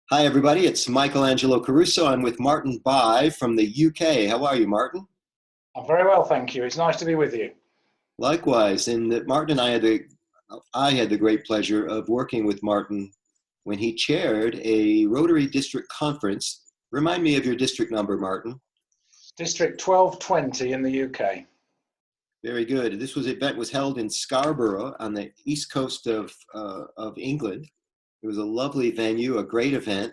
Hi, everybody. It's Michael Angelo Caruso. I'm with Martyn Bye from the UK. How are you, Martyn? I'm very well, thank you. It's nice to be with you. Likewise. And Martyn and I had the great pleasure of working with Martyn when he chaired a Rotary District Conference. Remind me of your district number, Martyn. District 1220 in the UK. Very good. This event was held in Scarborough on the east coast of England. It was a lovely venue, a great event.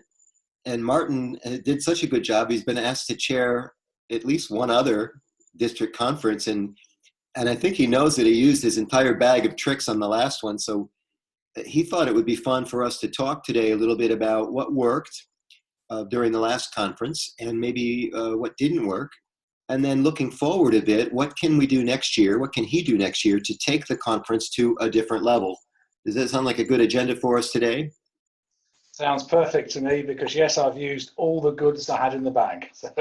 And Martyn did such a good job. He's been asked to chair at least one other district conference. And I think he knows that he used his entire bag of tricks on the last one. So he thought it would be fun for us to talk today a little bit about what worked during the last conference and maybe what didn't work. And then looking forward a bit, what can we do next year? What can he do next year to take the conference to a different level? Does that sound like a good agenda for us today? Sounds perfect to me because, yes, I've used all the goods I had in the bag. So.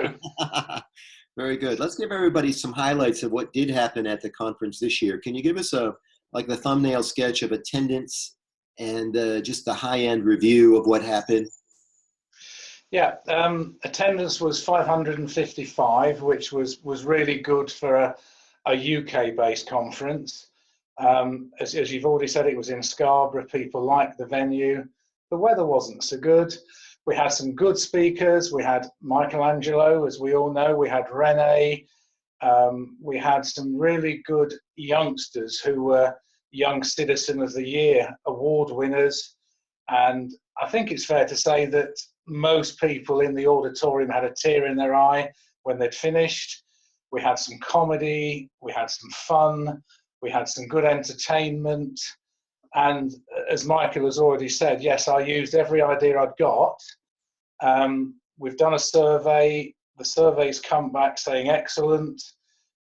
Very good. Let's give everybody some highlights of what did happen at the conference this year. Can you give us the thumbnail sketch of attendance and just the high-end review of what happened? Yeah, attendance was 555, which was really good for a UK-based conference. As you've already said, it was in Scarborough. People liked the venue. The weather wasn't so good. We had some good speakers. We had Michelangelo, as we all know. We had Rene. We had some really good youngsters who were Young Citizen of the Year award winners. And I think it's fair to say that most people in the auditorium had a tear in their eye when they'd finished. We had some comedy, we had some fun, we had some good entertainment. And as Michael has already said, yes, I used every idea I'd got. We've done a survey. The survey's come back saying excellent.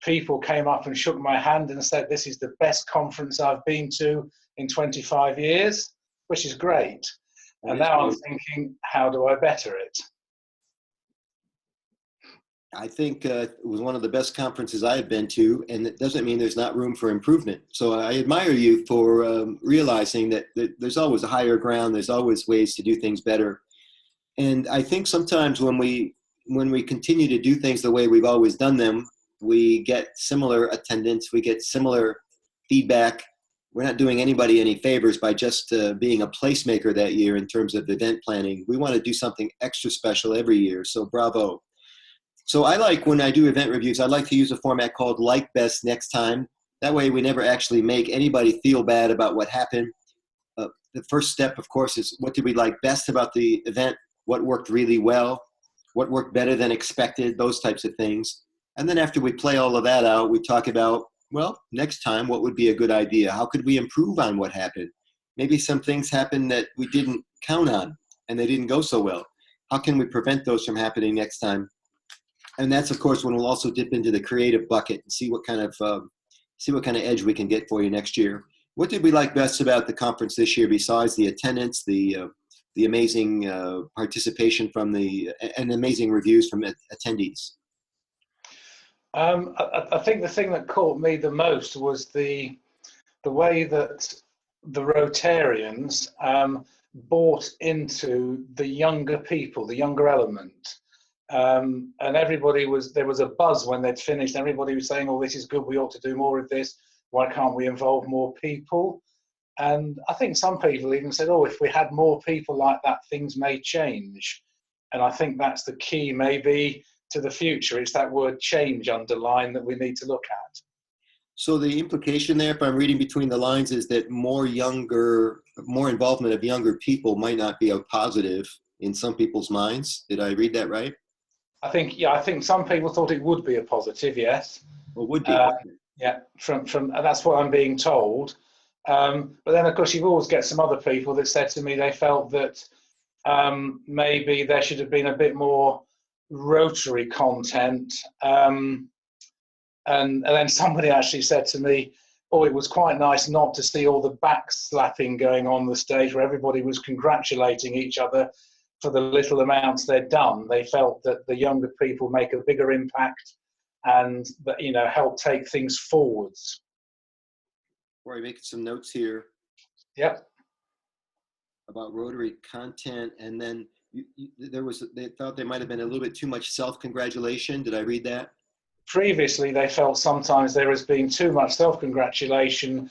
People came up and shook my hand and said, this is the best conference I've been to in 25 years, which is great. And now I'm thinking, how do I better it? I think it was one of the best conferences I have been to, and it doesn't mean there's not room for improvement. So I admire you for realizing that there's always a higher ground, there's always ways to do things better. And I think sometimes when we continue to do things the way we've always done them, we get similar attendance, we get similar feedback. We're not doing anybody any favors by just being a placemaker that year in terms of event planning. We want to do something extra special every year, so bravo. So I like, when I do event reviews, I like to use a format called Like Best Next Time. That way we never actually make anybody feel bad about what happened. The first step, of course, is what did we like best about the event? What worked really well? What worked better than expected? Those types of things. And then after we play all of that out, we talk about, well, next time, what would be a good idea? How could we improve on what happened? Maybe some things happened that we didn't count on and they didn't go so well. How can we prevent those from happening next time? And that's, of course, when we'll also dip into the creative bucket and see what kind of edge we can get for you next year. What did we like best about the conference this year besides the attendance, the amazing participation and amazing reviews from attendees? I think the thing that caught me the most was the way that the Rotarians bought into the younger people, the younger element. And there was a buzz when they'd finished. Everybody was saying, oh, this is good, we ought to do more of this. Why can't we involve more people? And I think some people even said, oh, if we had more people like that, things may change. And I think that's the key maybe to the future. It's that word change underlined that we need to look at. So the implication there, if I'm reading between the lines, is that more involvement of younger people might not be a positive in some people's minds. Did I read that right? I think some people thought it would be a positive, yes. Well, would be. Yeah, from that's what I'm being told. But then, of course, you've always get some other people that said to me they felt that maybe there should have been a bit more Rotary content. And then somebody actually said to me, oh, it was quite nice not to see all the backslapping going on the stage where everybody was congratulating each other for the little amounts they'd done. They felt that the younger people make a bigger impact and that, help take things forwards. We're making some notes here. Yep. About Rotary content, and then They thought there might have been a little bit too much self-congratulation. Did I read that? Previously, they felt sometimes there has been too much self-congratulation, and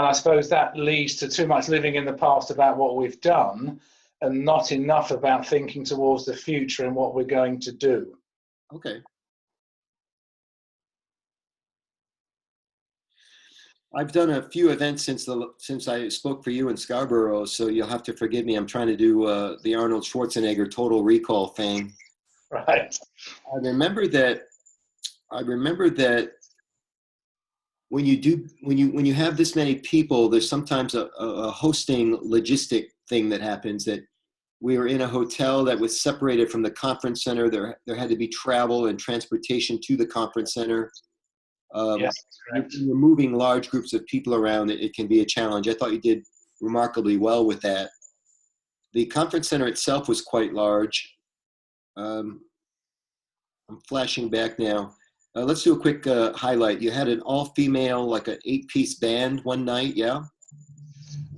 I suppose that leads to too much living in the past about what we've done and not enough about thinking towards the future and what we're going to do. Okay. I've done a few events since I spoke for you in Scarborough, so you'll have to forgive me. I'm trying to do the Arnold Schwarzenegger Total Recall thing. Right. I remember that. When you have this many people, there's sometimes a hosting logistic thing that happens. That we were in a hotel that was separated from the conference center. There had to be travel and transportation to the conference center. Yes, correct. You're moving large groups of people around. It can be a challenge. I thought you did remarkably well with that. The conference center itself was quite large. I'm flashing back now. Let's do a quick highlight. You had an all-female, like an 8-piece band one night, yeah?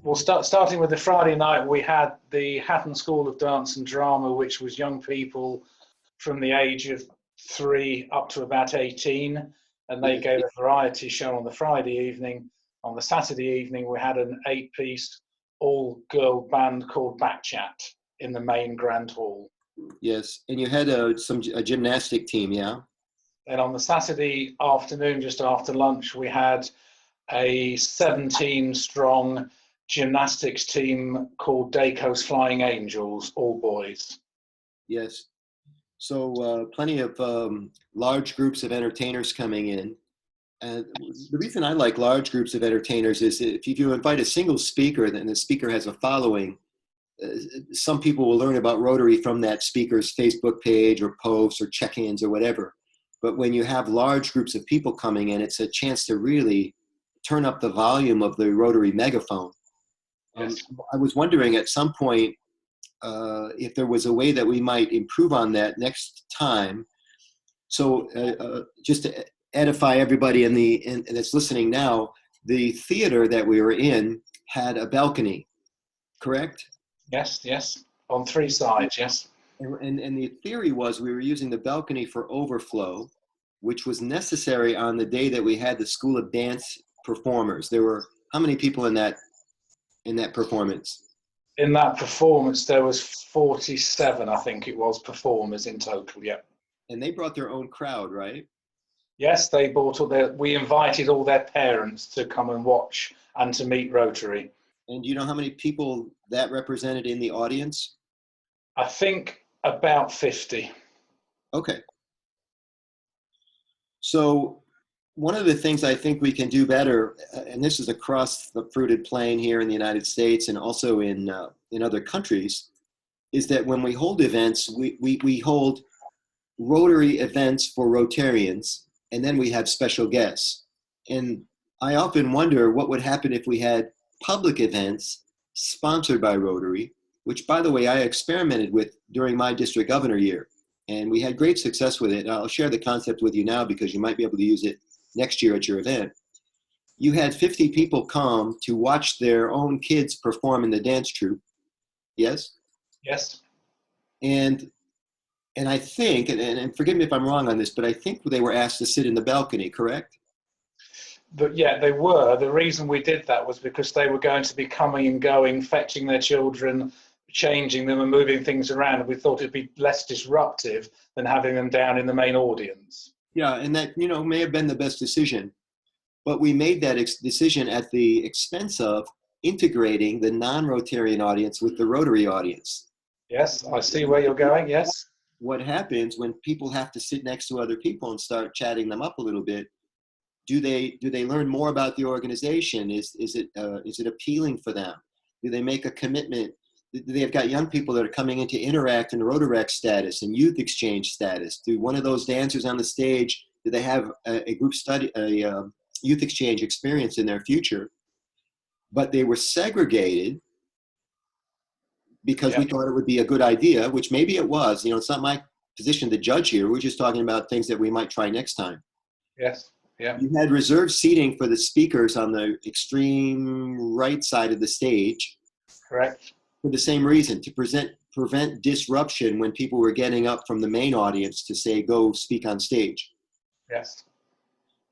Well, starting with the Friday night, we had the Hatton School of Dance and Drama, which was young people from the age of 3 up to about 18, and they gave a variety show on the Friday evening. On the Saturday evening, we had an 8-piece all-girl band called Backchat in the main grand hall. Yes, and you had a gymnastic team, yeah? And on the Saturday afternoon, just after lunch, we had a 17-strong gymnastics team called Daco's Flying Angels, all boys. Yes. So plenty of large groups of entertainers coming in. And the reason I like large groups of entertainers is if you invite a single speaker, then the speaker has a following. Some people will learn about Rotary from that speaker's Facebook page or posts or check-ins or whatever. But when you have large groups of people coming in, it's a chance to really turn up the volume of the Rotary megaphone. Yes. I was wondering at some point if there was a way that we might improve on that next time. So just to edify everybody that's listening now, the theater that we were in had a balcony, correct? Yes, yes. On 3 sides, yes. And the theory was we were using the balcony for overflow, which was necessary on the day that we had the School of Dance performers. There were how many people in that performance? In that performance, there was 47, I think it was, performers in total, yeah. And they brought their own crowd, right? Yes, they brought we invited all their parents to come and watch and to meet Rotary. And do you know how many people that represented in the audience? I think about 50. Okay. So one of the things I think we can do better, and this is across the fruited plain here in the United States and also in other countries, is that when we hold events, we hold Rotary events for Rotarians, and then we have special guests. And I often wonder what would happen if we had public events sponsored by Rotary, which, by the way, I experimented with during my district governor year. And we had great success with it. I'll share the concept with you now because you might be able to use it next year at your event. You had 50 people come to watch their own kids perform in the dance troupe. Yes? Yes. And I think, and forgive me if I'm wrong on this, but I think they were asked to sit in the balcony, correct? But yeah, they were. The reason we did that was because they were going to be coming and going, fetching their children, changing them and moving things around. And we thought it'd be less disruptive than having them down in the main audience. Yeah, and that, may have been the best decision. But we made that decision at the expense of integrating the non-Rotarian audience with the Rotary audience. Yes, I see where you're going, yes. What happens when people have to sit next to other people and start chatting them up a little bit? Do they learn more about the organization? Is it appealing for them? Do they make a commitment? They've got young people that are coming in to interact in Rotaract status and youth exchange status. Do one of those dancers on the stage, do they have a group study, a youth exchange experience in their future? But they were segregated because we thought it would be a good idea, which maybe it was. It's not my position to judge here. We're just talking about things that we might try next time. Yes. Yeah. You had reserved seating for the speakers on the extreme right side of the stage. Correct. For the same reason, to prevent disruption when people were getting up from the main audience to say, go speak on stage. Yes.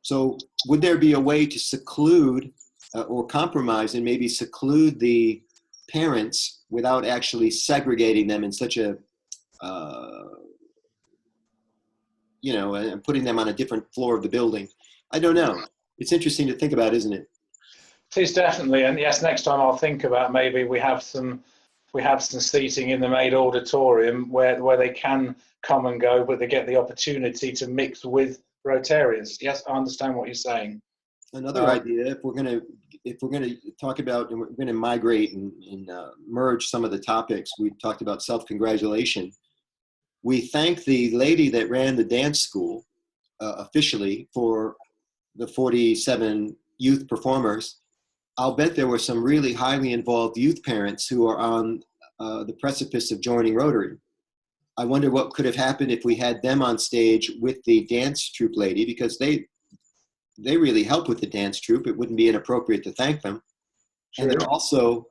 So would there be a way to seclude or compromise and maybe seclude the parents without actually segregating them in such a, and putting them on a different floor of the building? I don't know. It's interesting to think about, isn't it? It is definitely, and yes, next time I'll think about maybe we have some seating in the main auditorium where they can come and go, but they get the opportunity to mix with Rotarians. Yes, I understand what you're saying. Another idea, if we're going to talk about, and we're going to migrate and merge some of the topics, we talked about self-congratulation. We thank the lady that ran the dance school officially for the 47 youth performers. I'll bet there were some really highly involved youth parents who are on the precipice of joining Rotary. I wonder what could have happened if we had them on stage with the dance troupe lady, because they really help with the dance troupe. It wouldn't be inappropriate to thank them. True. And they're also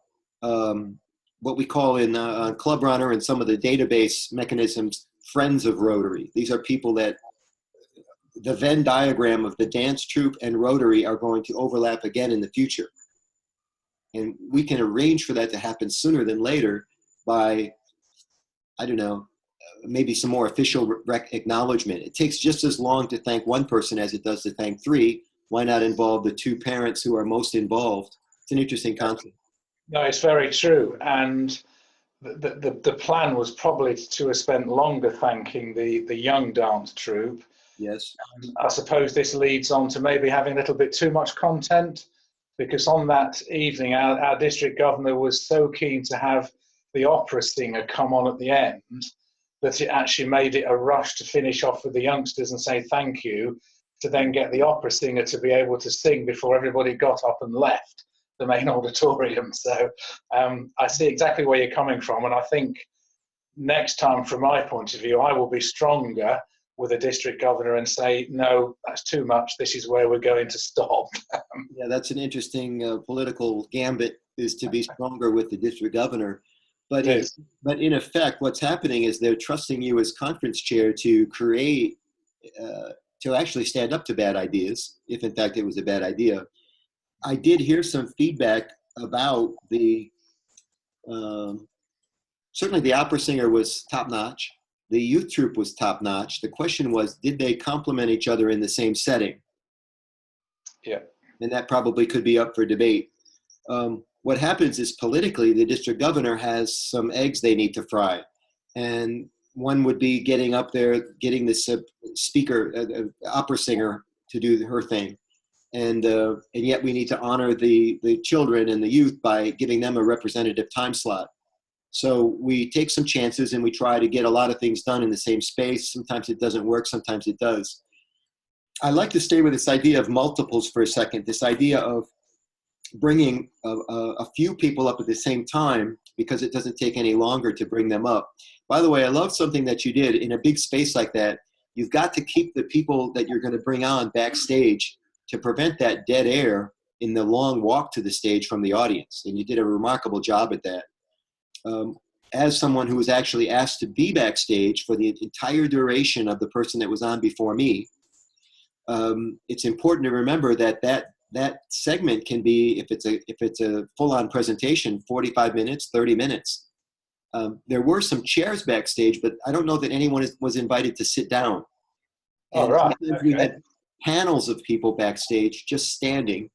what we call in Club Runner and some of the database mechanisms, friends of Rotary. These are people that the Venn diagram of the dance troupe and Rotary are going to overlap again in the future. And we can arrange for that to happen sooner than later by, I don't know, maybe some more official acknowledgement. It takes just as long to thank one person as it does to thank three. Why not involve the two parents who are most involved? It's an interesting concept. No, it's very true. And the plan was probably to have spent longer thanking the young dance troupe. Yes. I suppose this leads on to maybe having a little bit too much content, because on that evening, our district governor was so keen to have the opera singer come on at the end that it actually made it a rush to finish off with the youngsters and say thank you, to then get the opera singer to be able to sing before everybody got up and left the main auditorium. So I see exactly where you're coming from, and I think next time, from my point of view, I will be stronger with a district governor and say, no, that's too much, this is where we're going to stop. Yeah, that's an interesting political gambit, is to be stronger with the district governor. But in effect, what's happening is they're trusting you as conference chair to create, to actually stand up to bad ideas, if in fact it was a bad idea. I did hear some feedback about certainly the opera singer was top-notch. The youth troupe was top-notch. The question was, did they complement each other in the same setting? Yeah. And that probably could be up for debate. What happens is politically, the district governor has some eggs they need to fry. And one would be getting up there, getting this opera singer to do her thing. And yet we need to honor the children and the youth by giving them a representative time slot. So we take some chances and we try to get a lot of things done in the same space. Sometimes it doesn't work, sometimes it does. I like to stay with this idea of multiples for a second, this idea of bringing a few people up at the same time, because it doesn't take any longer to bring them up. By the way, I love something that you did in a big space like that. You've got to keep the people that you're going to bring on backstage to prevent that dead air in the long walk to the stage from the audience. And you did a remarkable job at that. As someone who was actually asked to be backstage for the entire duration of the person that was on before me, it's important to remember that segment can be, if it's a full-on presentation, 45 minutes, 30 minutes. There were some chairs backstage, but I don't know that anyone was invited to sit down. And right. Sometimes we had panels of people backstage just standing.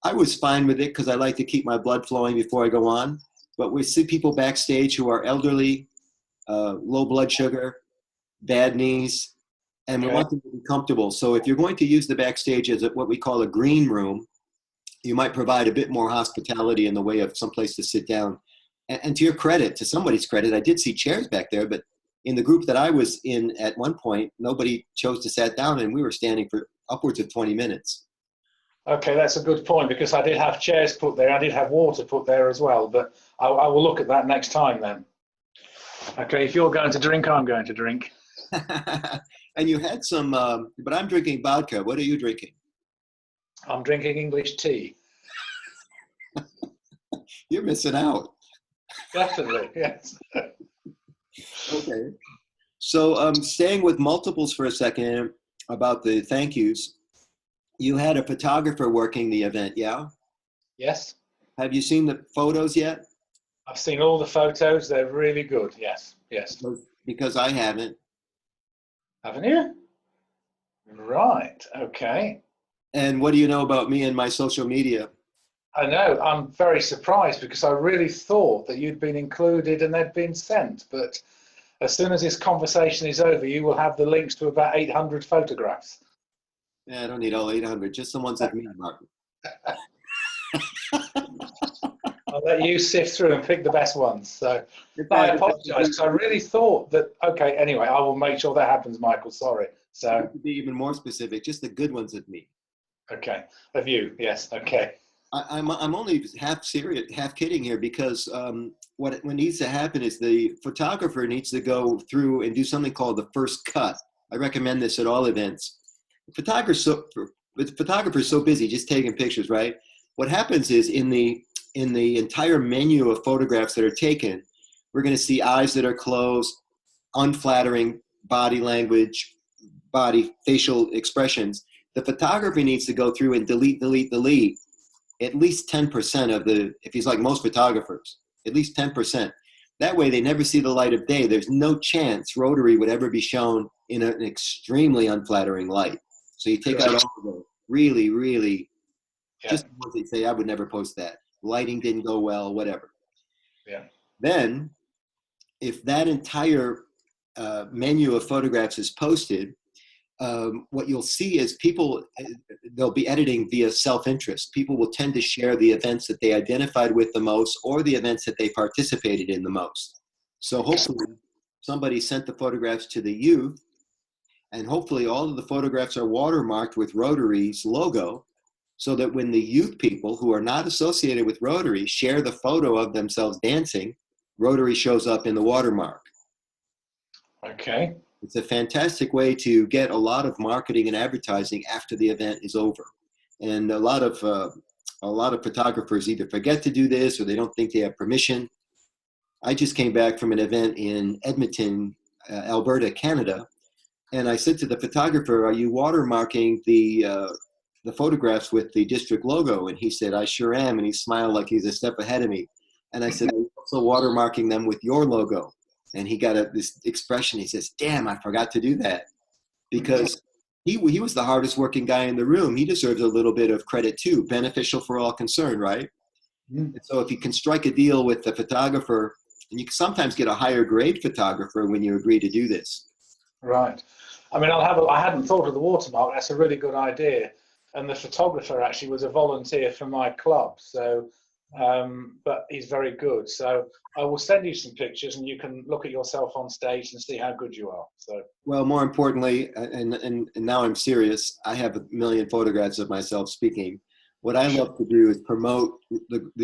I was fine with it because I like to keep my blood flowing before I go on. But we see people backstage who are elderly, low blood sugar, bad knees, and we want them to be comfortable. So if you're going to use the backstage as what we call a green room, you might provide a bit more hospitality in the way of some place to sit down. And to your credit, to somebody's credit, I did see chairs back there, but in the group that I was in at one point, nobody chose to sit down, and we were standing for upwards of 20 minutes. Okay, that's a good point, because I did have chairs put there. I did have water put there as well, but I will look at that next time then. Okay, if you're going to drink, I'm going to drink. And you had some, but I'm drinking vodka. What are you drinking? I'm drinking English tea. You're missing out. Definitely, yes. Okay. So staying with multiples for a second about the thank yous, you had a photographer working the event, yeah? Yes, Have you seen the photos yet? I've seen all the photos. They're really good. Yes, yes. Because I haven't. Haven't you? Right. Okay. And what do you know about me and my social media? I know. I'm very surprised because I really thought that you'd been included and they'd been sent. But as soon as this conversation is over, you will have the links to about 800 photographs. Yeah, I don't need all 800, just the ones of me, Martin. I'll let you sift through and pick the best ones. So In no, I fact, apologise because I really thought that. Okay. Anyway, I will make sure that happens, Michael. Sorry. So to be even more specific, just the good ones of me. okay, of you. Yes. Okay. I'm only half serious, half kidding here because what needs to happen is the photographer needs to go through and do something called the first cut. I recommend this at all events. The photographer's so busy just taking pictures, right? What happens is in the entire menu of photographs that are taken, we're going to see eyes that are closed, unflattering body language, facial expressions. The photographer needs to go through and delete at least 10% of the, if he's like most photographers, at least 10%. That way they never see the light of day. There's no chance Rotary would ever be shown in an extremely unflattering light. So you take out all of the really, really, just what they say, I would never post that. Lighting didn't go well, whatever. Yeah. Then if that entire menu of photographs is posted, what you'll see is people, they'll be editing via self-interest. People will tend to share the events that they identified with the most or the events that they participated in the most. So hopefully somebody sent the photographs to the youth, and hopefully all of the photographs are watermarked with Rotary's logo, so that when the youth people who are not associated with Rotary share the photo of themselves dancing, Rotary shows up in the watermark. Okay. It's a fantastic way to get a lot of marketing and advertising after the event is over. And a lot of photographers either forget to do this or they don't think they have permission. I just came back from an event in Edmonton, Alberta, Canada, and I said to the photographer, "Are you watermarking the photographs with the district logo?" And he said, "I sure am." And he smiled like he's a step ahead of me. And I said, "Are you also watermarking them with your logo?" And he got this expression. He says, "Damn, I forgot to do that," because he was the hardest working guy in the room. He deserves a little bit of credit too, beneficial for all concerned, right? And so if you can strike a deal with the photographer, and you can sometimes get a higher grade photographer when you agree to do this. Right. I mean, I hadn't thought of the watermark. That's a really good idea. And the photographer actually was a volunteer for my club. So, but he's very good. So I will send you some pictures and you can look at yourself on stage and see how good you are. So. Well, more importantly, and now I'm serious, I have a million photographs of myself speaking. What I love to do is promote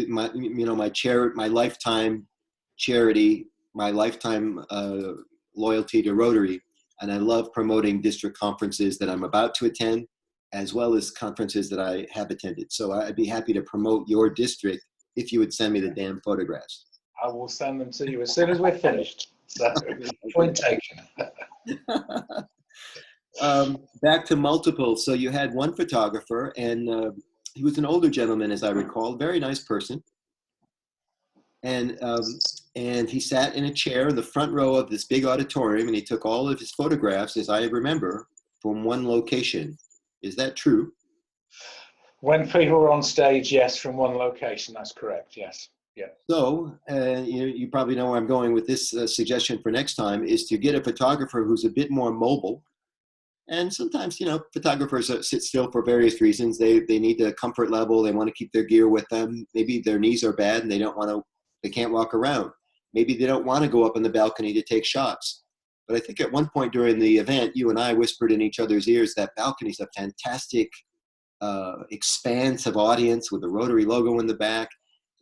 my lifetime charity, my lifetime loyalty to Rotary. And I love promoting district conferences that I'm about to attend, as well as conferences that I have attended. So I'd be happy to promote your district if you would send me the damn photographs. I will send them to you as soon as we're finished. So, point taken. Back to multiple. So you had one photographer, and he was an older gentleman, as I recall, very nice person. And he sat in a chair in the front row of this big auditorium, and he took all of his photographs, as I remember, from one location. Is that true? When people were on stage, yes, from one location. That's correct. Yes. Yeah. So you probably know where I'm going with this suggestion for next time is to get a photographer who's a bit more mobile. And sometimes, photographers sit still for various reasons. They need the comfort level. They want to keep their gear with them. Maybe their knees are bad and they can't walk around. Maybe they don't want to go up on the balcony to take shots. But I think at one point during the event, you and I whispered in each other's ears that balcony's a fantastic expansive audience with the Rotary logo in the back.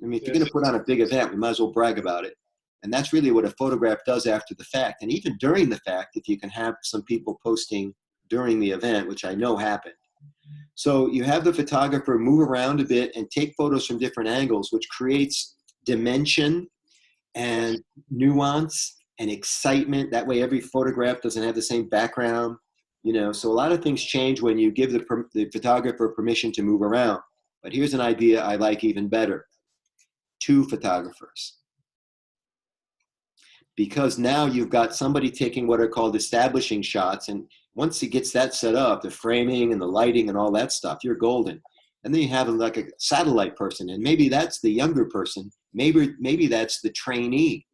I mean, if you're going to put on a big event, we might as well brag about it. And that's really what a photograph does after the fact. And even during the fact, if you can have some people posting during the event, which I know happened. So you have the photographer move around a bit and take photos from different angles, which creates dimension and nuance and excitement. That way every photograph doesn't have the same background, you know. So a lot of things change when you give the photographer permission to move around. But here's an idea I like even better: 2 photographers. Because now you've got somebody taking what are called establishing shots, and once he gets that set up, the framing and the lighting and all that stuff, you're golden. And then you have like a satellite person, and maybe that's the younger person, maybe that's the trainee.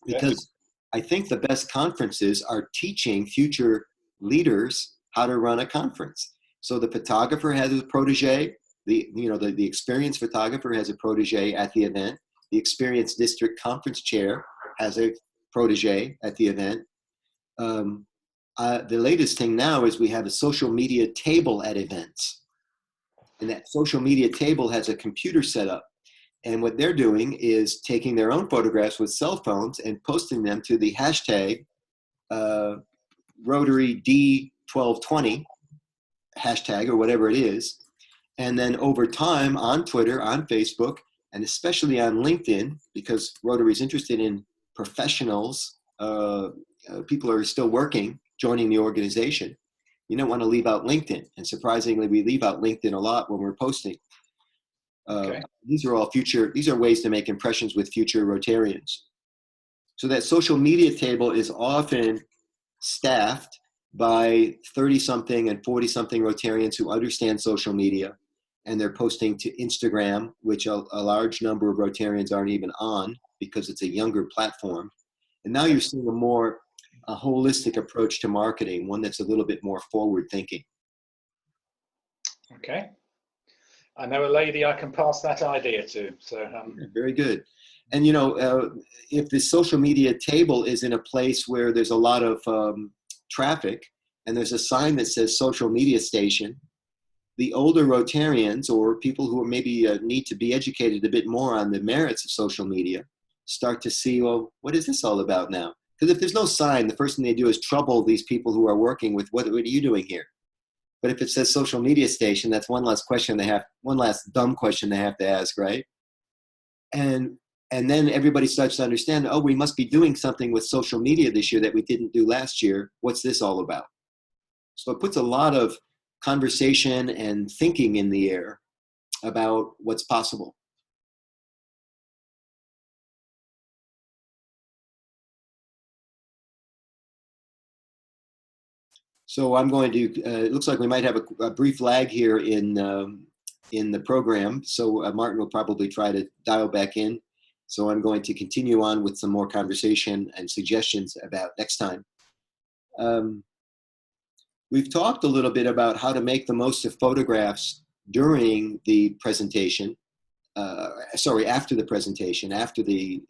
Because I think the best conferences are teaching future leaders how to run a conference. So the photographer has a protege, the experienced photographer has a protege at the event. The experienced district conference chair has a protege at the event. The latest thing now is we have a social media table at events. And that social media table has a computer set up. And what they're doing is taking their own photographs with cell phones and posting them to the hashtag Rotary D1220 hashtag, or whatever it is. And then over time on Twitter, on Facebook, and especially on LinkedIn, because Rotary is interested in professionals, people who are still working, joining the organization. You don't want to leave out LinkedIn. And surprisingly, we leave out LinkedIn a lot when we're posting. These are ways to make impressions with future Rotarians. So that social media table is often staffed by 30-something and 40-something Rotarians who understand social media, and they're posting to Instagram, which a large number of Rotarians aren't even on because it's a younger platform. And now you're seeing a holistic approach to marketing, one that's a little bit more forward thinking. Okay. I know a lady I can pass that idea to. So very good. And if the social media table is in a place where there's a lot of traffic, and there's a sign that says social media station, the older Rotarians or people who maybe need to be educated a bit more on the merits of social media start to see, well, what is this all about now? Because if there's no sign, the first thing they do is trouble these people who are working with, what are you doing here? But if it says social media station, that's one last dumb question they have to ask, right? And then everybody starts to understand, oh, we must be doing something with social media this year that we didn't do last year. What's this all about? So it puts a lot of conversation and thinking in the air about what's possible. So I'm going to, it looks like we might have a brief lag here in the program. So Martyn will probably try to dial back in. So I'm going to continue on with some more conversation and suggestions about next time. We've talked a little bit about how to make the most of photographs during the presentation. After the presentation, after the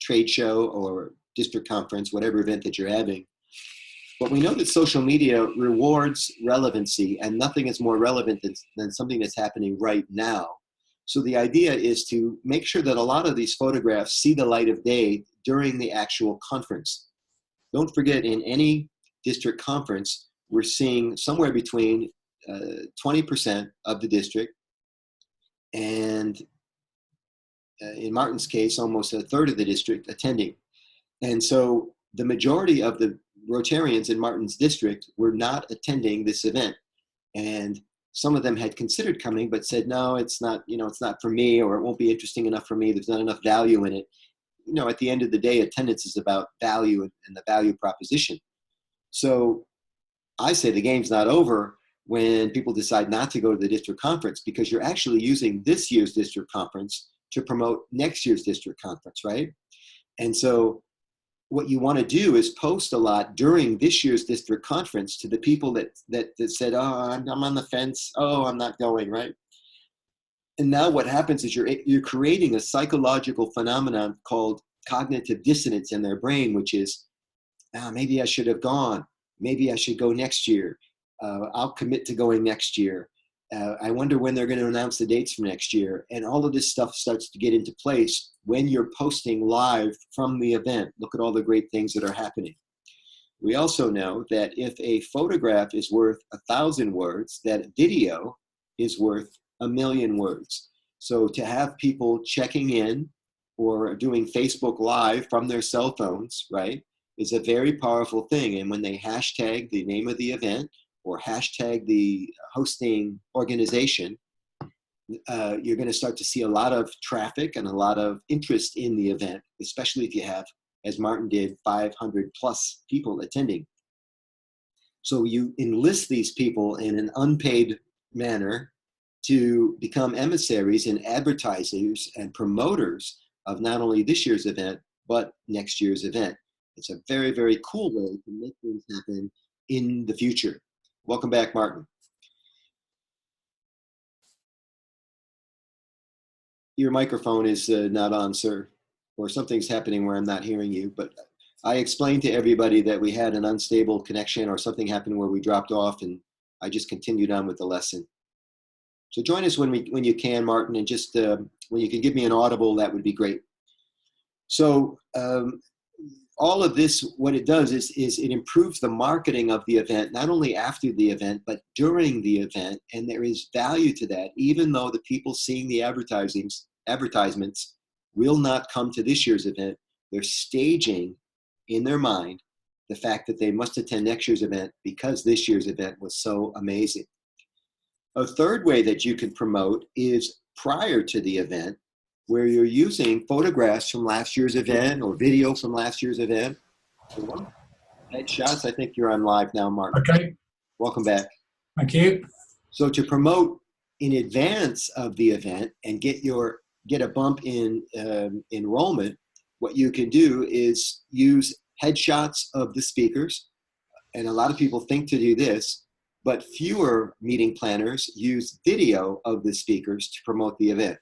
trade show or district conference, whatever event that you're having. But we know that social media rewards relevancy, and nothing is more relevant than something that's happening right now. So the idea is to make sure that a lot of these photographs see the light of day during the actual conference. Don't forget, in any district conference, we're seeing somewhere between 20% of the district, and in Martyn's case, almost a third of the district attending. And so the majority of the Rotarians in Martyn's district were not attending this event. And some of them had considered coming, but said, no, it's not for me, or it won't be interesting enough for me. There's not enough value in it. At the end of the day, attendance is about value and the value proposition. So I say the game's not over when people decide not to go to the district conference, because you're actually using this year's district conference to promote next year's district conference, right? And so what you want to do is post a lot during this year's district conference to the people that said, oh, I'm on the fence. Oh, I'm not going, right? And now what happens is you're creating a psychological phenomenon called cognitive dissonance in their brain, which is, maybe I should have gone. Maybe I should go next year. I'll commit to going next year. I wonder when they're going to announce the dates for next year. And all of this stuff starts to get into place when you're posting live from the event. Look at all the great things that are happening. We also know that if a photograph is worth 1,000 words, that video is worth 1,000,000 words. So to have people checking in or doing Facebook Live from their cell phones, right, is a very powerful thing. And when they hashtag the name of the event or hashtag the hosting organization, you're going to start to see a lot of traffic and a lot of interest in the event, especially if you have, as Martyn did, 500 plus people attending. So you enlist these people in an unpaid manner to become emissaries and advertisers and promoters of not only this year's event, but next year's event. It's a very, very cool way to make things happen in the future. Welcome back, Martyn. Your microphone is not on, sir, or something's happening where I'm not hearing you. But I explained to everybody that we had an unstable connection or something happened where we dropped off, and I just continued on with the lesson. So join us when you can, Martyn, and just when you can give me an audible, that would be great. So all of this, what it does is it improves the marketing of the event, not only after the event, but during the event. And there is value to that, even though the people seeing the advertisements will not come to this year's event. They're staging in their mind the fact that they must attend next year's event because this year's event was so amazing. A third way that you can promote is prior to the event, where you're using photographs from last year's event or video from last year's event. Headshots. I think you're on live now, Martyn. Okay. Welcome back. Thank you. So to promote in advance of the event and get a bump in enrollment, what you can do is use headshots of the speakers. And a lot of people think to do this, but fewer meeting planners use video of the speakers to promote the event.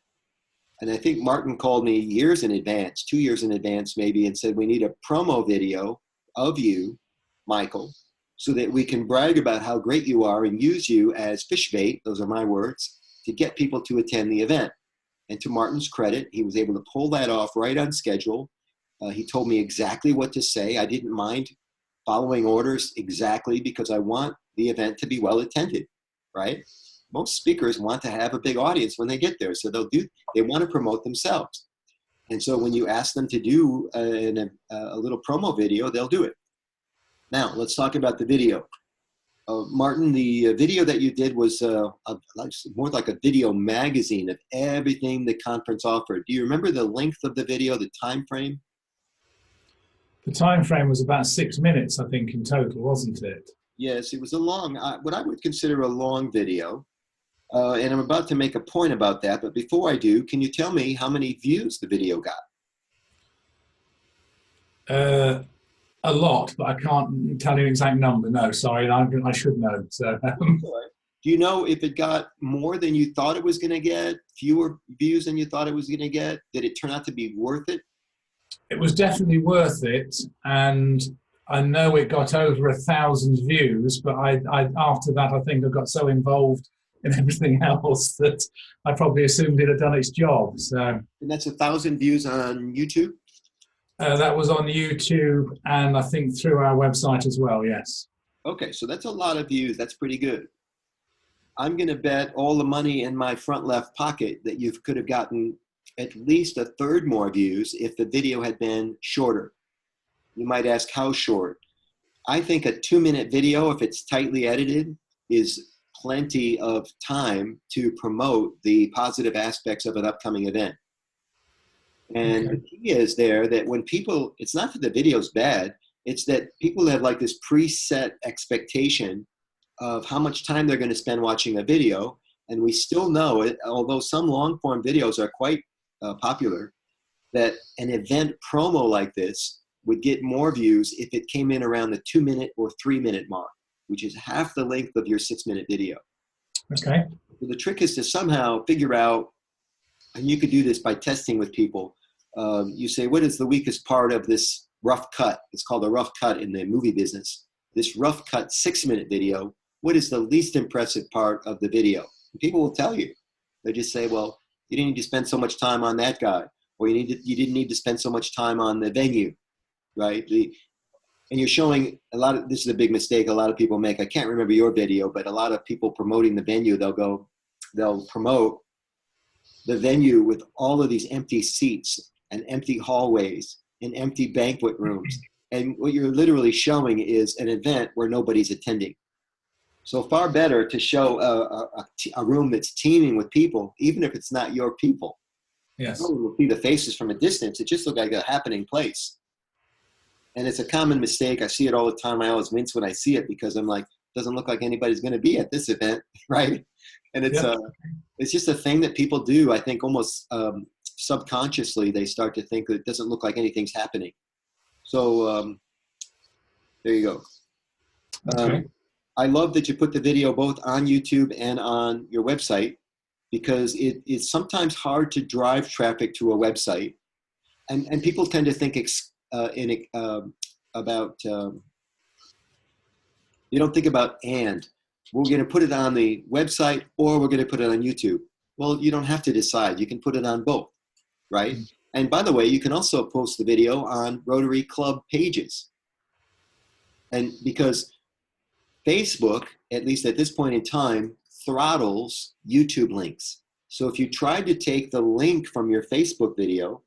And I think Martyn called me years in advance, 2 years in advance maybe, and said, we need a promo video of you, Michael, so that we can brag about how great you are and use you as fish bait, those are my words, to get people to attend the event. And to Martyn's credit, he was able to pull that off right on schedule. He told me exactly what to say. I didn't mind following orders exactly because I want the event to be well attended, right? Most speakers want to have a big audience when they get there, so they want to promote themselves. And so when you ask them to do a little promo video, they'll do it. Now, let's talk about the video. Martyn, the video that you did was more like a video magazine of everything the conference offered. Do you remember the length of the video, the time frame? The time frame was about 6 minutes, I think, in total, wasn't it? Yes, it was a long, what I would consider a long video. And I'm about to make a point about that. But before I do, can you tell me how many views the video got? A lot, but I can't tell you an exact number. No, sorry, I should know. So, do you know if it got more than you thought it was going to get, fewer views than you thought it was going to get? Did it turn out to be worth it? It was definitely worth it, and I know it got over 1,000 views. But I after that, I think I got so involved in everything else that I probably assumed it had done its job. So, and that's 1,000 views on YouTube? That was on YouTube and I think through our website as well, yes. Okay, so that's a lot of views. That's pretty good. I'm going to bet all the money in my front left pocket that you could have gotten at least a third more views if the video had been shorter. You might ask how short. I think a 2-minute video, if it's tightly edited, is plenty of time to promote the positive aspects of an upcoming event. And the key is there that when people, it's not that the video's bad, it's that people have like this preset expectation of how much time they're going to spend watching a video. And we still know it, although some long form videos are quite popular, that an event promo like this would get more views if it came in around the 2-minute or 3-minute mark, which is half the length of your 6-minute video. Okay. So the trick is to somehow figure out, and you could do this by testing with people. You say, what is the weakest part of this rough cut? It's called a rough cut in the movie business. This rough cut 6-minute video, what is the least impressive part of the video? And people will tell you. They just say, well, you didn't need to spend so much time on that guy, or you didn't need to spend so much time on the venue, right? And you're showing a lot of, this is a big mistake a lot of people make. I can't remember your video, but a lot of people promoting the venue, they'll promote the venue with all of these empty seats and empty hallways and empty banquet rooms. And what you're literally showing is an event where nobody's attending. So far better to show a room that's teeming with people, even if it's not your people. Yes. No one will see the faces from a distance. It just looks like a happening place. And it's a common mistake. I see it all the time. I always wince when I see it because I'm like, doesn't look like anybody's going to be at this event, right? And it's just a thing that people do. I think almost subconsciously they start to think that it doesn't look like anything's happening. So there you go. Okay. I love that you put the video both on YouTube and on your website, because it's sometimes hard to drive traffic to a website, and people tend to think about you don't think about we're going to put it on the website or we're going to put it on YouTube. Well, you don't have to decide. You can put it on both, right? Mm-hmm. And by the way, you can also post the video on Rotary Club pages. And because Facebook, at least at this point in time, throttles YouTube links. So if you tried to take the link from your Facebook video,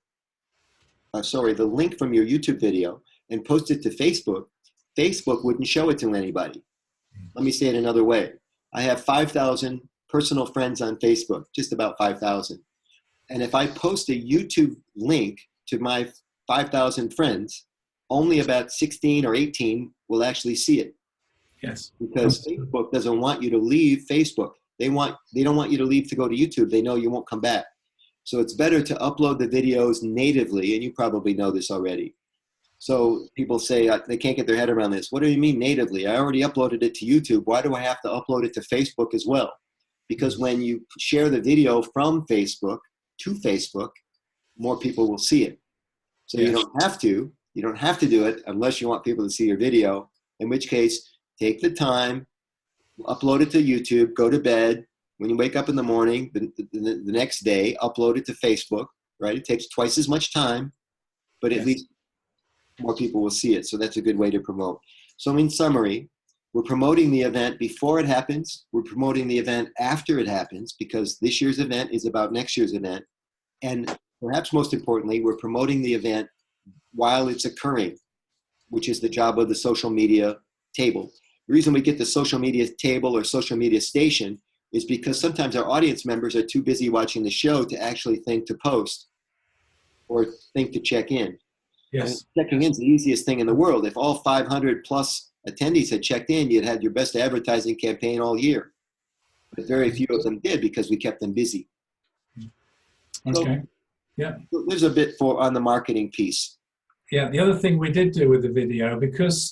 the link from your YouTube video and post it to Facebook, Facebook wouldn't show it to anybody. Let me say it another way. I have 5,000 personal friends on Facebook, just about 5,000. And if I post a YouTube link to my 5,000 friends, only about 16 or 18 will actually see it. Yes. Because Facebook doesn't want you to leave Facebook. They don't want you to leave to go to YouTube. They know you won't come back. So it's better to upload the videos natively, and you probably know this already. So people say they can't get their head around this. What do you mean natively? I already uploaded it to YouTube. Why do I have to upload it to Facebook as well? Because when you share the video from Facebook to Facebook, more people will see it. So yes. You don't have to do it unless you want people to see your video, in which case take the time, upload it to YouTube, go to bed. When you wake up in the morning, the next day, upload it to Facebook, right? It takes twice as much time, but at least more people will see it. So that's a good way to promote. So in summary, we're promoting the event before it happens. We're promoting the event after it happens, because this year's event is about next year's event. And perhaps most importantly, we're promoting the event while it's occurring, which is the job of the social media table. The reason we get the social media table or social media station is because sometimes our audience members are too busy watching the show to actually think to post or think to check in. Yes. And checking in is the easiest thing in the world. If all 500 plus attendees had checked in, you'd had your best advertising campaign all year. But very few of them did because we kept them busy. Okay. So there's a bit on the marketing piece. Yeah, the other thing we did do with the video, because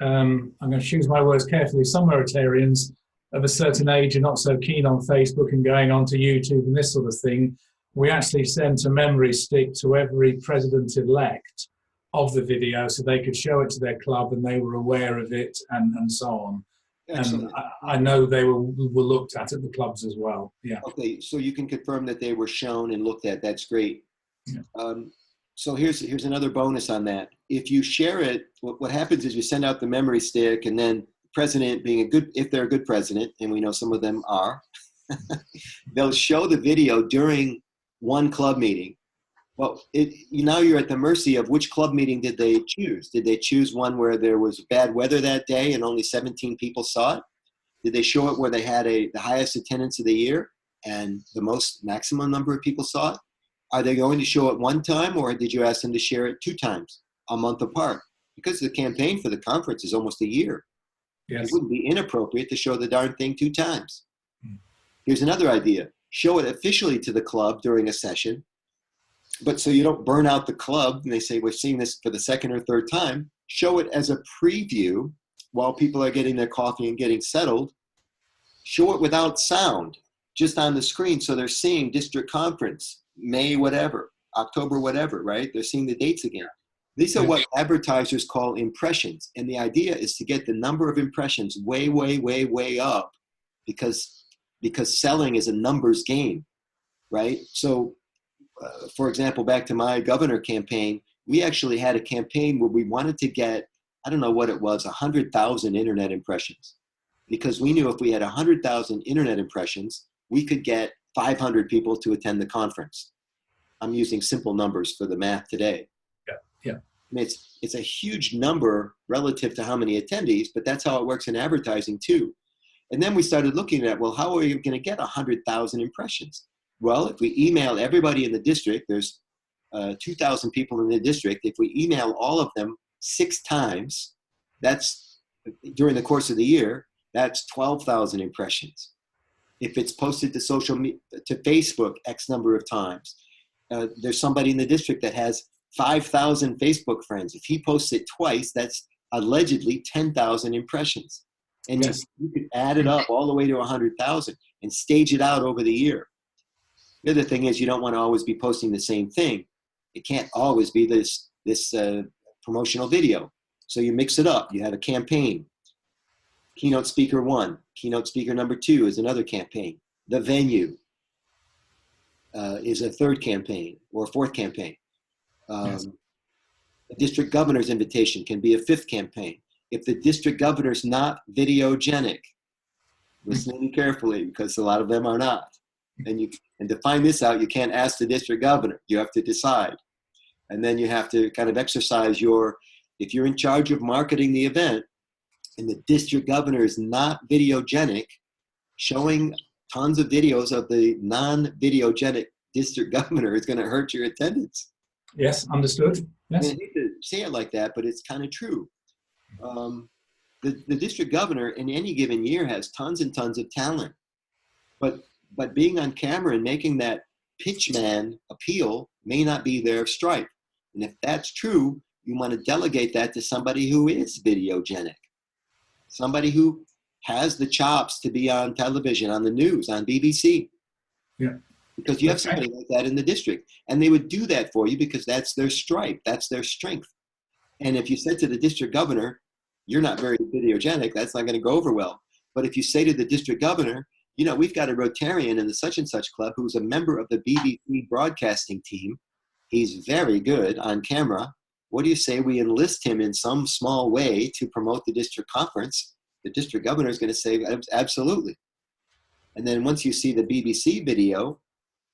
I'm going to choose my words carefully, some Rotarians of a certain age are not so keen on Facebook and going on to YouTube and this sort of thing. We actually sent a memory stick to every president-elect of the video so they could show it to their club and they were aware of it and so on. Excellent. And I know they were looked at the clubs as well. Yeah. Okay, so you can confirm that they were shown and looked at. That's great. Yeah. So here's another bonus on that. If you share it, what happens is you send out the memory stick, and then the president, if they're a good president, and we know some of them are, they'll show the video during one club meeting. Well, now you're at the mercy of which club meeting did they choose. Did they choose one where there was bad weather that day and only 17 people saw it? Did they show it where they had the highest attendance of the year and the maximum number of people saw it? Are they going to show it one time, or did you ask them to share it 2 times, a month apart? Because the campaign for the conference is almost a year. Yes. It wouldn't be inappropriate to show the darn thing 2 times. Here's another idea. Show it officially to the club during a session, but so you don't burn out the club and they say, we're seeing this for the 2nd or 3rd time. Show it as a preview while people are getting their coffee and getting settled. Show it without sound, just on the screen, so they're seeing district conference, May whatever, October whatever, right? They're seeing the dates again. These are what advertisers call impressions, and the idea is to get the number of impressions way, way, way, way up, because selling is a numbers game, right? So, for example, back to my governor campaign, we actually had a campaign where we wanted to get, I don't know what it was, 100,000 internet impressions, because we knew if we had 100,000 internet impressions, we could get 500 people to attend the conference. I'm using simple numbers for the math today. Yeah, yeah. I mean, it's a huge number relative to how many attendees, but that's how it works in advertising too. And then we started looking at, well, how are we going to get 100,000 impressions? Well, if we email everybody in the district, there's 2,000 people in the district. If we email all of them 6 times, that's during the course of the year, that's 12,000 impressions. If it's posted to social media, to Facebook X number of times, there's somebody in the district that has 5,000 Facebook friends. If he posts it twice, that's allegedly 10,000 impressions. And yes. you could add it up all the way to 100,000 and stage it out over the year. The other thing is you don't want to always be posting the same thing. It can't always be this promotional video. So you mix it up. You have a campaign. Keynote speaker 1, keynote speaker number 2 is another campaign. The venue is a third campaign or a fourth campaign. Yes. The district governor's invitation can be a 5th campaign. If the district governor's not videogenic, listening carefully because a lot of them are not. And to find this out, you can't ask the district governor. You have to decide. And then you have to kind of exercise if you're in charge of marketing the event and the district governor is not videogenic, showing tons of videos of the non-videogenic district governor is going to hurt your attendance. Yes, understood. Yes. I hate to say it like that, but it's kind of true. The district governor in any given year has tons and tons of talent, but being on camera and making that pitchman appeal may not be their stripe. And if that's true, you want to delegate that to somebody who is videogenic, somebody who has the chops to be on television, on the news, on BBC. Yeah. Because you have somebody like that in the district, and they would do that for you because that's their stripe, that's their strength. And if you said to the district governor, you're not very videogenic, that's not going to go over well. But if you say to the district governor, you know, we've got a Rotarian in the such and such club who's a member of the BBC broadcasting team. He's very good on camera. What do you say we enlist him in some small way to promote the district conference? The district governor is going to say, absolutely. And then once you see the BBC video,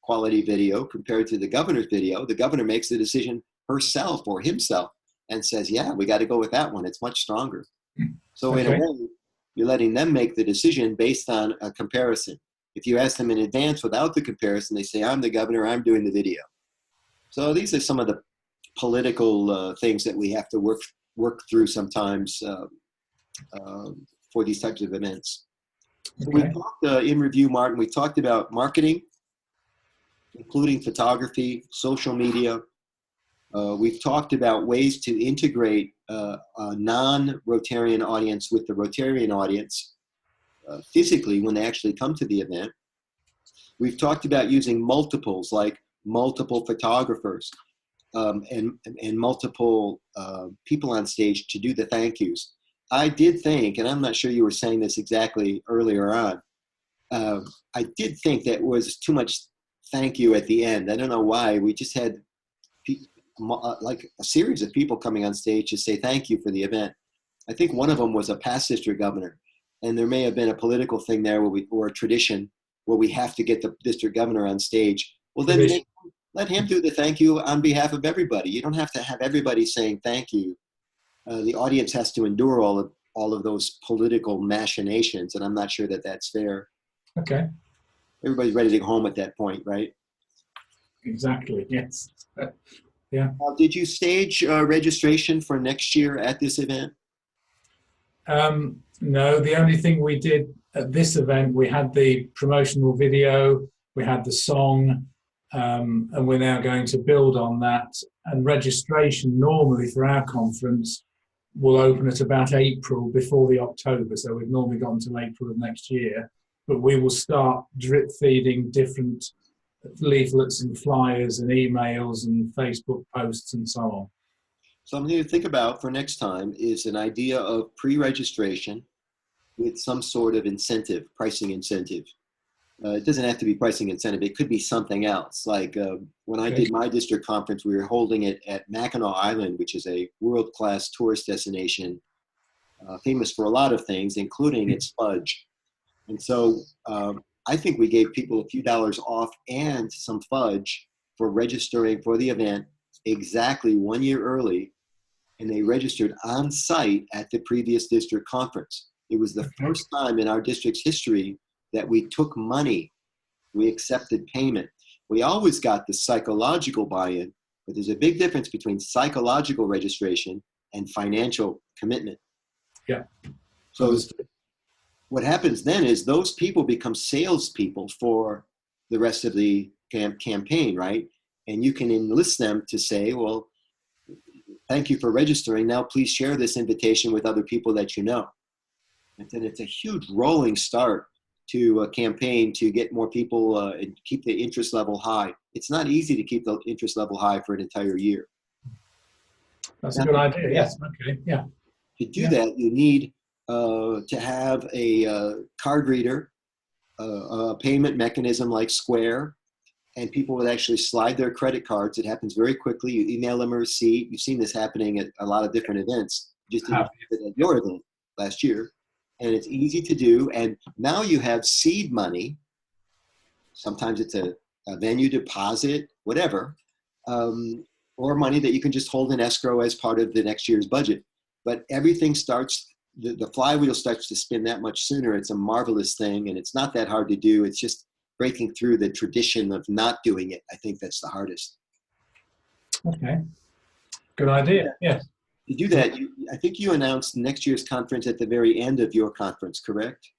quality video, compared to the governor's video, the governor makes the decision herself or himself and says, yeah, we got to go with that one. It's much stronger. So in a way, you're letting them make the decision based on a comparison. If you ask them in advance without the comparison, they say, I'm the governor, I'm doing the video. So these are some of the political things that we have to work through sometimes for these types of events. Okay. We talked in review, Martyn, we talked about marketing, including photography, social media. We've talked about ways to integrate a non-Rotarian audience with the Rotarian audience physically when they actually come to the event. We've talked about using multiples, like multiple photographers and multiple people on stage to do the thank yous. I did think, and I'm not sure you were saying this exactly earlier on, I did think that was too much thank you at the end. I don't know why. We just had like a series of people coming on stage to say thank you for the event. I think one of them was a past district governor, and there may have been a political thing there or a tradition where we have to get the district governor on stage. Well, then let him do the thank you on behalf of everybody. You don't have to have everybody saying thank you. The audience has to endure all of those political machinations, and I'm not sure that that's fair. Okay. Everybody's ready to go home at that point, right? Exactly, yes. Yeah. Did you stage registration for next year at this event? No, the only thing we did at this event, we had the promotional video, we had the song, and we're now going to build on that. And registration normally for our conference will open at about April before the October. So we've normally got until April of next year, but we will start drip feeding different leaflets and flyers and emails and Facebook posts and so on. Something to think about for next time is an idea of pre-registration with some sort of incentive, pricing incentive. It doesn't have to be pricing incentive. It could be something else. Like when I did my district conference, we were holding it at Mackinac Island, which is a world-class tourist destination, famous for a lot of things, including its fudge. And so I think we gave people a few dollars off and some fudge for registering for the event exactly 1 year early, and they registered on site at the previous district conference. It was the first time in our district's history that we took money. We accepted payment. We always got the psychological buy-in, but there's a big difference between psychological registration and financial commitment. Yeah. So what happens then is those people become salespeople for the rest of the campaign, right? And you can enlist them to say, well, thank you for registering. Now please share this invitation with other people that you know. And then it's a huge rolling start to a campaign to get more people and keep the interest level high. It's not easy to keep the interest level high for an entire year. That's a good idea. Yes. Okay. Yeah. To do that, you need to have a card reader, a payment mechanism like Square, and people would actually slide their credit cards. It happens very quickly. You email them a receipt. You've seen this happening at a lot of different events. You just didn't have it at your event last year. And it's easy to do. And now you have seed money. Sometimes it's a venue deposit, whatever, or money that you can just hold in escrow as part of the next year's budget. But everything starts, the flywheel starts to spin that much sooner. It's a marvelous thing, and it's not that hard to do. It's just breaking through the tradition of not doing it. I think that's the hardest. Okay. Good idea. Yes. To do that, I think you announced next year's conference at the very end of your conference, correct?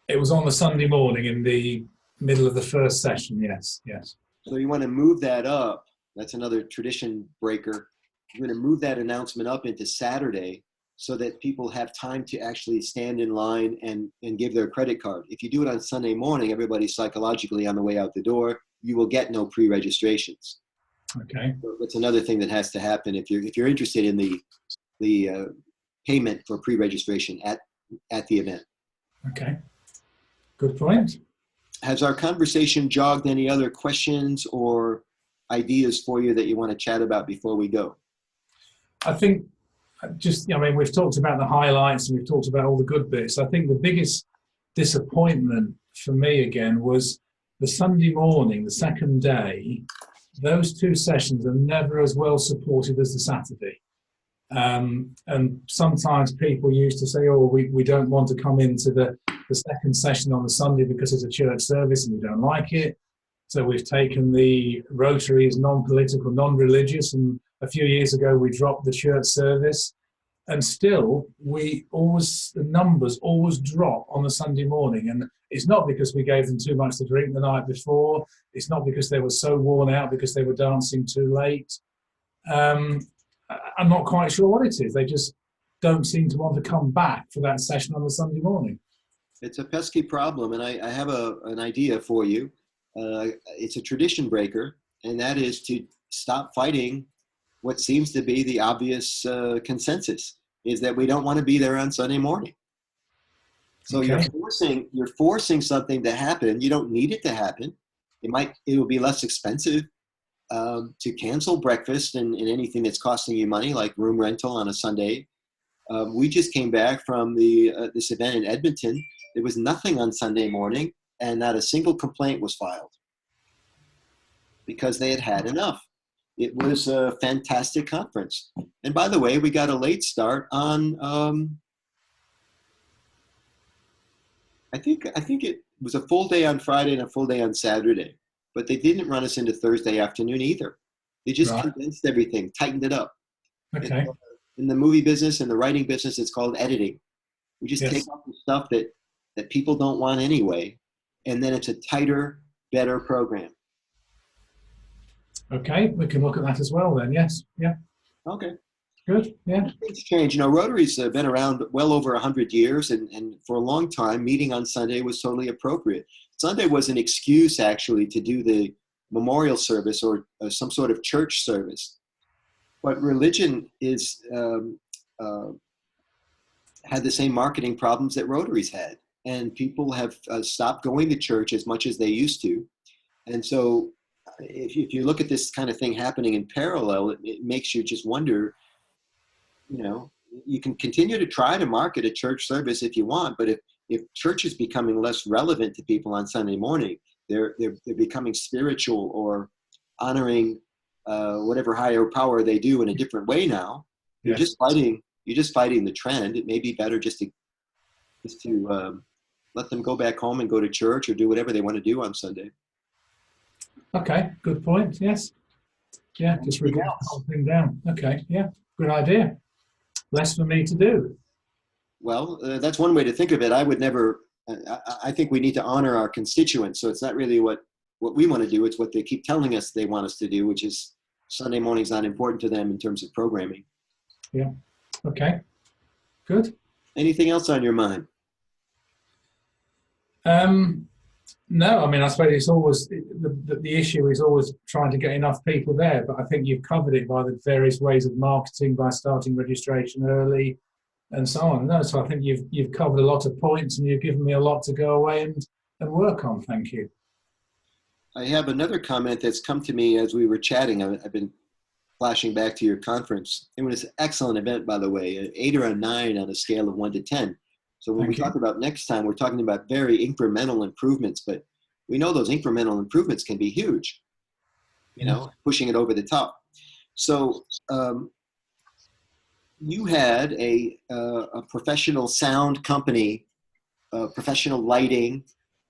It was on the Sunday morning in the middle of the first session. Yes. Yes. So you want to move that up. That's another tradition breaker. You're going to move that announcement up into Saturday so that people have time to actually stand in line and give their credit card. If you do it on Sunday morning, everybody's psychologically on the way out the door. You will get no pre-registrations. Okay. So that's another thing that has to happen if you're interested in the payment for pre-registration at the event. Okay. Good point. Has our conversation jogged any other questions or ideas for you that you want to chat about before we go? I think we've talked about the highlights and we've talked about all the good bits. I think the biggest disappointment for me again was the Sunday morning, the second day. Those two sessions are never as well supported as the Saturday. And sometimes people used to say, oh, we don't want to come into the second session on the Sunday because it's a church service and we don't like it. So we've taken the Rotary as non-political, non-religious, and a few years ago we dropped the church service. And still, the numbers always drop on the Sunday morning. And it's not because we gave them too much to drink the night before. It's not because they were so worn out because they were dancing too late. I'm not quite sure what it is. They just don't seem to want to come back for that session on the Sunday morning. It's a pesky problem, and I have an idea for you. It's a tradition breaker, and that is to stop fighting what seems to be the obvious consensus, is that we don't want to be there on Sunday morning. So Okay. you're forcing something to happen. You don't need it to happen. It will be less expensive to cancel breakfast and anything that's costing you money, like room rental on a Sunday. We just came back from this event in Edmonton. There was nothing on Sunday morning, and not a single complaint was filed because they had had enough. It was a fantastic conference. And by the way, we got a late start on, I think it was a full day on Friday and a full day on Saturday, but they didn't run us into Thursday afternoon either. They just condensed everything, tightened it up. Okay. In the movie business and the writing business, it's called editing. We just take off the stuff that people don't want anyway, and then it's a tighter, better program. Okay, we can look at that as well then. Yes. Yeah. Okay. Good. Yeah. Things change. Rotary's been around well over 100 years, and for a long time, meeting on Sunday was totally appropriate. Sunday was an excuse, actually, to do the memorial service or some sort of church service. But religion is had the same marketing problems that Rotary's had, and people have stopped going to church as much as they used to. And so if you look at this kind of thing happening in parallel, it makes you just wonder, you can continue to try to market a church service if you want, but if church is becoming less relevant to people on Sunday morning, they're becoming spiritual or honoring whatever higher power they do in a different way now. You're Yes. just fighting the trend. It may be better just to let them go back home and go to church or do whatever they want to do on Sunday. Okay, good point. Yes. Yeah, just reduce the whole thing down. Okay, yeah, good idea. Less for me to do. Well, that's one way to think of it. I would never. I think we need to honor our constituents. So it's not really what we want to do. It's what they keep telling us they want us to do, which is Sunday morning's not important to them in terms of programming. Yeah. Okay. Good. Anything else on your mind? No, I mean, I suppose it's always the issue is always trying to get enough people there. But I think you've covered it by the various ways of marketing, by starting registration early, and so on. No, so I think you've covered a lot of points, and you've given me a lot to go away and work on. Thank you. I have another comment that's come to me as we were chatting. I've been flashing back to your conference. It was an excellent event, by the way, an 8 or a 9 on a scale of 1 to 10. So when we talk about next time, we're talking about very incremental improvements, but we know those incremental improvements can be huge, you know, pushing it over the top. So you had a professional sound company, professional lighting.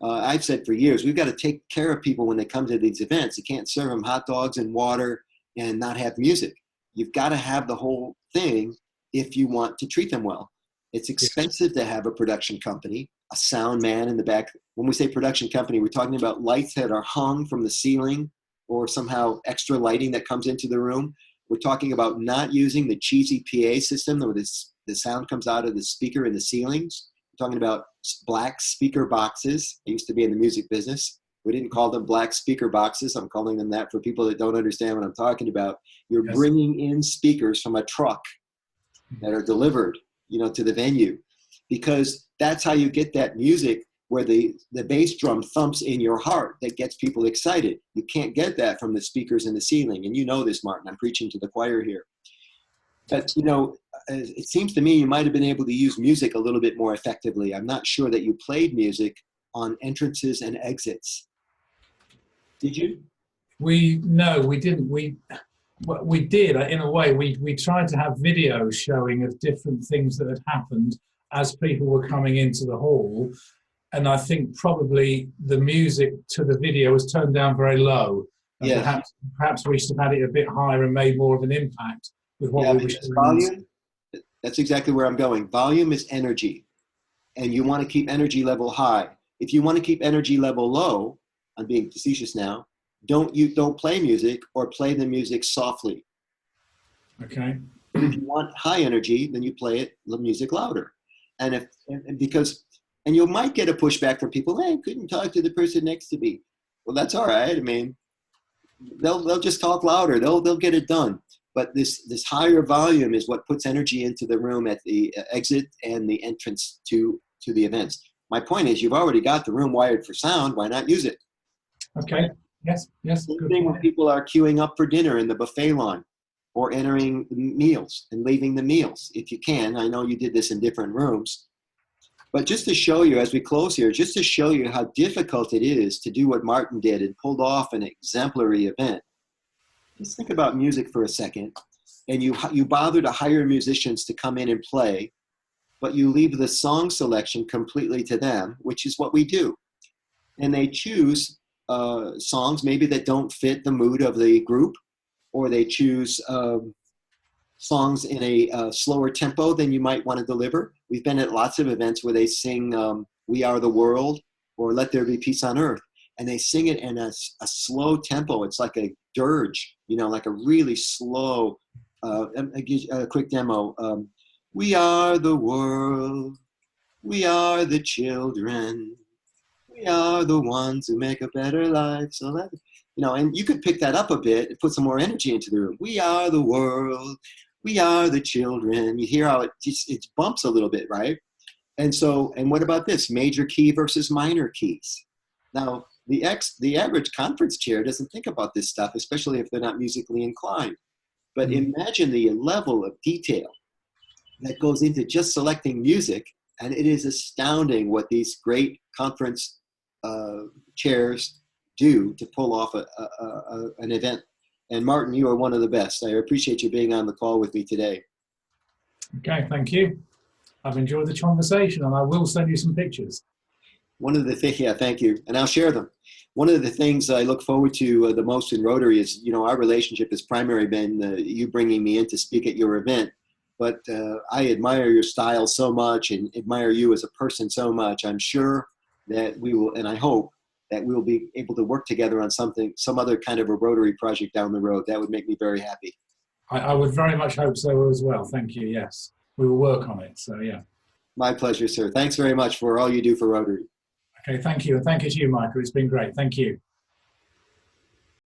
I've said for years, we've got to take care of people when they come to these events. You can't serve them hot dogs and water and not have music. You've got to have the whole thing if you want to treat them well. It's expensive to have a production company, a sound man in the back. When we say production company, we're talking about lights that are hung from the ceiling or somehow extra lighting that comes into the room. We're talking about not using the cheesy PA system where the sound comes out of the speaker in the ceilings. We're talking about black speaker boxes. I used to be in the music business. We didn't call them black speaker boxes. I'm calling them that for people that don't understand what I'm talking about. You're bringing in speakers from a truck that are delivered, you know, to the venue, because that's how you get that music where the bass drum thumps in your heart that gets people excited. You can't get that from the speakers in the ceiling. And you know this, Martyn, I'm preaching to the choir here. But, you know, it seems to me you might have been able to use music a little bit more effectively. I'm not sure that you played music on entrances and exits. Did you? No, we didn't. We did, in a way. We tried to have videos showing of different things that had happened as people were coming into the hall. And I think probably the music to the video was turned down very low. And perhaps we should have had it a bit higher and made more of an impact with what we were showing. Volume, that's exactly where I'm going. Volume is energy. And you want to keep energy level high. If you want to keep energy level low, I'm being facetious now, don't play music or play the music softly. Okay. But if you want high energy, then you play the music louder. And you might get a pushback from people, hey, I couldn't talk to the person next to me. Well, that's all right. I mean, they'll just talk louder. They'll get it done. But this higher volume is what puts energy into the room at the exit and the entrance to the events. My point is, you've already got the room wired for sound. Why not use it? Okay. Yes. Same thing when people are queuing up for dinner in the buffet line or entering meals and leaving the meals, if you can. I know you did this in different rooms. But just to show you, as we close here, just to show you how difficult it is to do what Martyn did and pulled off an exemplary event. Just think about music for a second. And you bother to hire musicians to come in and play, but you leave the song selection completely to them, which is what we do. And they choose songs maybe that don't fit the mood of the group, or they choose songs in a slower tempo than you might want to deliver. We've been at lots of events where they sing We Are the World or Let There Be Peace on Earth, and they sing it in a slow tempo. It's like a dirge, you know, like a really slow, a quick demo. We are the world, we are the children, we are the ones who make a better life. So that, you know, and you could pick that up a bit and put some more energy into the room. We are the world, we are the children. You hear how it bumps a little bit, right? And what about this? Major key versus minor keys. Now, the average conference chair doesn't think about this stuff, especially if they're not musically inclined. But imagine the level of detail that goes into just selecting music, and it is astounding what these great conference chairs do to pull off an event. And Martyn, you are one of the best. I appreciate you being on the call with me today. Okay, thank you. I've enjoyed the conversation, and I will send you some pictures. One of the things, yeah, thank you, and I'll share them. One of the things I look forward to the most in Rotary is, our relationship has primarily been you bringing me in to speak at your event, but I admire your style so much and admire you as a person so much. I'm sure that we will, and I hope that we'll be able to work together on some other kind of a Rotary project down the road. That would make me very happy. I would very much hope so as well. Thank you. Yes, we will work on it. So yeah. My pleasure, sir. Thanks very much for all you do for Rotary. Okay, thank you. And thank you to you, Michael. It's been great. Thank you.